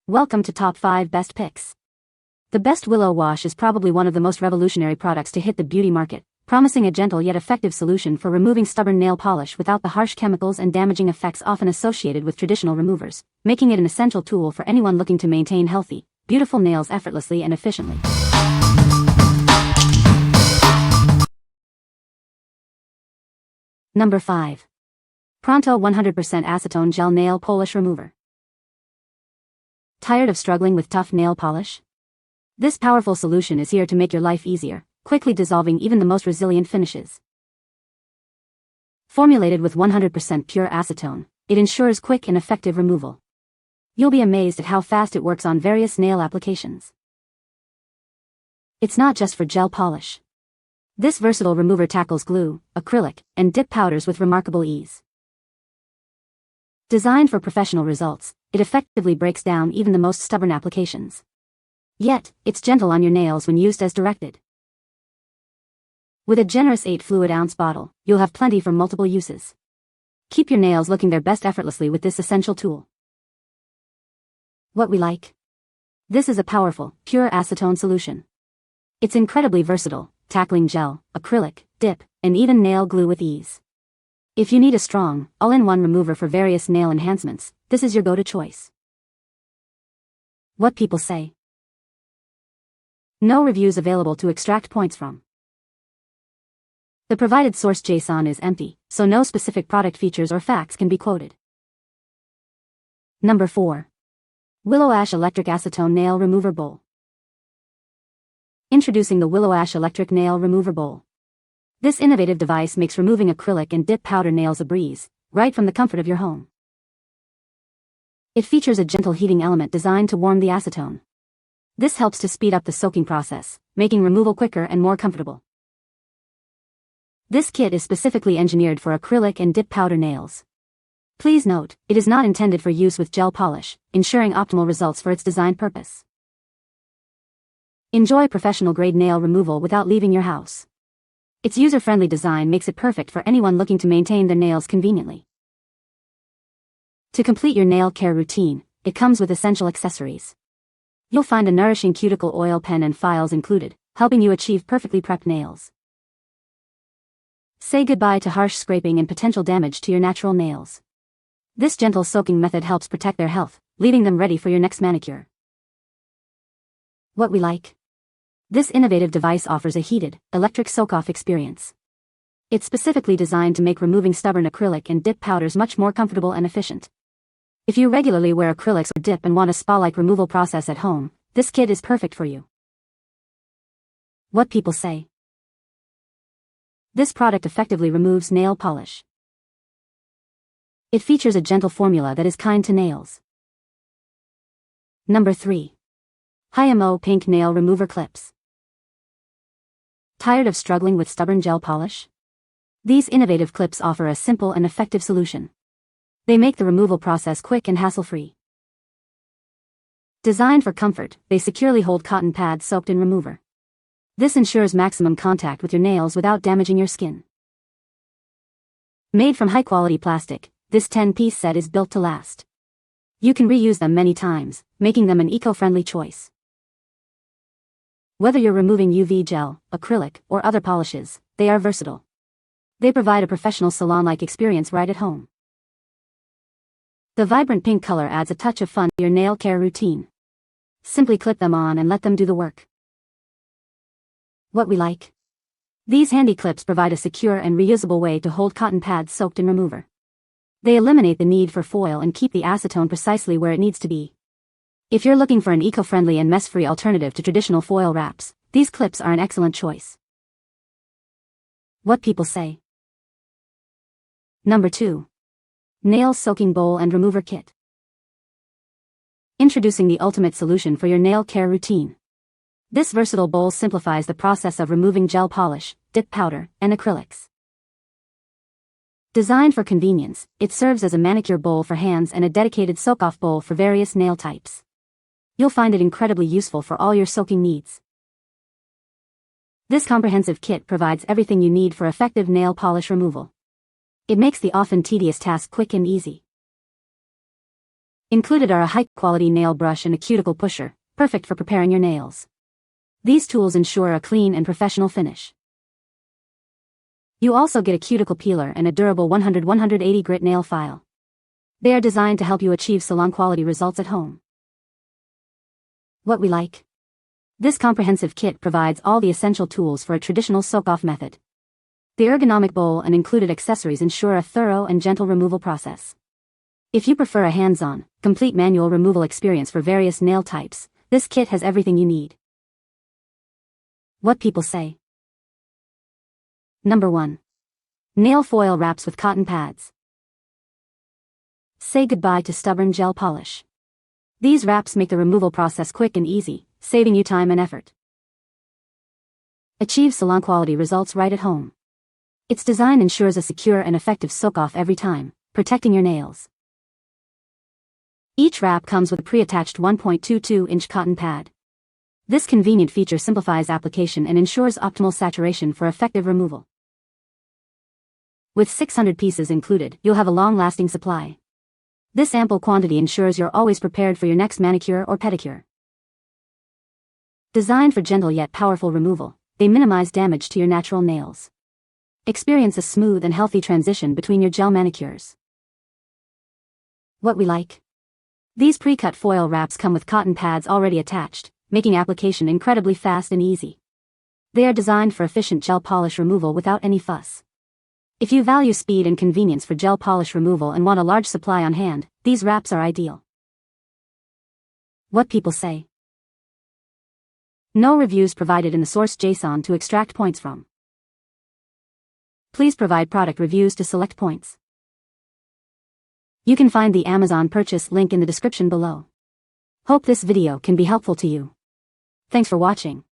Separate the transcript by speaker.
Speaker 1: Welcome to Top 5 Best Picks. The best Willow Wash is probably one of the most revolutionary products to hit the beauty market, promising a gentle yet effective solution for removing stubborn nail polish without the harsh chemicals and damaging effects often associated with traditional removers, making it an essential tool for anyone looking to maintain healthy, beautiful nails effortlessly and efficiently. Number 5. Pronto 100% Acetone Gel Nail Polish Remover. Tired of struggling with tough nail polish? This powerful solution is here to make your life easier, quickly dissolving even the most resilient finishes. Formulated with 100% pure acetone, it ensures quick and effective removal. You'll be amazed at how fast it works on various nail applications. It's not just for gel polish. This versatile remover tackles glue, acrylic, and dip powders with remarkable ease. Designed for professional results, it effectively breaks down even the most stubborn applications. Yet, it's gentle on your nails when used as directed. With a generous 8 fluid ounce bottle, you'll have plenty for multiple uses. Keep your nails looking their best effortlessly with this essential tool. What we like? This is a powerful, pure acetone solution. It's incredibly versatile, tackling gel, acrylic, dip, and even nail glue with ease. If you need a strong, all-in-one remover for various nail enhancements, this is your go-to choice. What people say. No reviews available to extract points from. The provided source JSON is empty, so no specific product features or facts can be quoted. Number 4. Willowash Electric Acetone Nail Remover Bowl. Introducing the Willowash Electric Nail Remover Bowl. This innovative device makes removing acrylic and dip powder nails a breeze, right from the comfort of your home. It features a gentle heating element designed to warm the acetone. This helps to speed up the soaking process, making removal quicker and more comfortable. This kit is specifically engineered for acrylic and dip powder nails. Please note, it is not intended for use with gel polish, ensuring optimal results for its design purpose. Enjoy professional-grade nail removal without leaving your house. Its user-friendly design makes it perfect for anyone looking to maintain their nails conveniently. To complete your nail care routine, it comes with essential accessories. You'll find a nourishing cuticle oil pen and files included, helping you achieve perfectly prepped nails. Say goodbye to harsh scraping and potential damage to your natural nails. This gentle soaking method helps protect their health, leaving them ready for your next manicure. What we like? This innovative device offers a heated, electric soak-off experience. It's specifically designed to make removing stubborn acrylic and dip powders much more comfortable and efficient. If you regularly wear acrylics or dip and want a spa-like removal process at home, this kit is perfect for you. What people say. This product effectively removes nail polish. It features a gentle formula that is kind to nails. Number 3. HiMo Pink Nail Remover Clips. Tired of struggling with stubborn gel polish? These innovative clips offer a simple and effective solution. They make the removal process quick and hassle-free. Designed for comfort, they securely hold cotton pads soaked in remover. This ensures maximum contact with your nails without damaging your skin. Made from high-quality plastic, this 10-piece set is built to last. You can reuse them many times, making them an eco-friendly choice. Whether you're removing UV gel, acrylic, or other polishes, they are versatile. They provide a professional salon-like experience right at home. The vibrant pink color adds a touch of fun to your nail care routine. Simply clip them on and let them do the work. What we like? These handy clips provide a secure and reusable way to hold cotton pads soaked in remover. They eliminate the need for foil and keep the acetone precisely where it needs to be. If you're looking for an eco-friendly and mess-free alternative to traditional foil wraps, these clips are an excellent choice. What people say. Number 2. Nail Soaking Bowl and Remover Kit. Introducing the ultimate solution for your nail care routine. This versatile bowl simplifies the process of removing gel polish, dip powder, and acrylics. Designed for convenience, it serves as a manicure bowl for hands and a dedicated soak-off bowl for various nail types. You'll find it incredibly useful for all your soaking needs. This comprehensive kit provides everything you need for effective nail polish removal. It makes the often tedious task quick and easy. Included are a high-quality nail brush and a cuticle pusher, perfect for preparing your nails. These tools ensure a clean and professional finish. You also get a cuticle peeler and a durable 100-180 grit nail file. They are designed to help you achieve salon-quality results at home. What we like. This comprehensive kit provides all the essential tools for a traditional soak-off method. The ergonomic bowl and included accessories ensure a thorough and gentle removal process. If you prefer a hands-on, complete manual removal experience for various nail types, this kit has everything you need. What people say. Number 1. Nail foil wraps with cotton pads. Say goodbye to stubborn gel polish. These wraps make the removal process quick and easy, saving you time and effort. Achieve salon-quality results right at home. Its design ensures a secure and effective soak-off every time, protecting your nails. Each wrap comes with a pre-attached 1.22-inch cotton pad. This convenient feature simplifies application and ensures optimal saturation for effective removal. With 600 pieces included, you'll have a long-lasting supply. This ample quantity ensures you're always prepared for your next manicure or pedicure. Designed for gentle yet powerful removal, they minimize damage to your natural nails. Experience a smooth and healthy transition between your gel manicures. What we like. These pre-cut foil wraps come with cotton pads already attached, making application incredibly fast and easy. They are designed for efficient gel polish removal without any fuss. If you value speed and convenience for gel polish removal and want a large supply on hand, these wraps are ideal. What people say. No reviews provided in the source JSON to extract points from. Please provide product reviews to select points. You can find the Amazon purchase link in the description below. Hope this video can be helpful to you. Thanks for watching.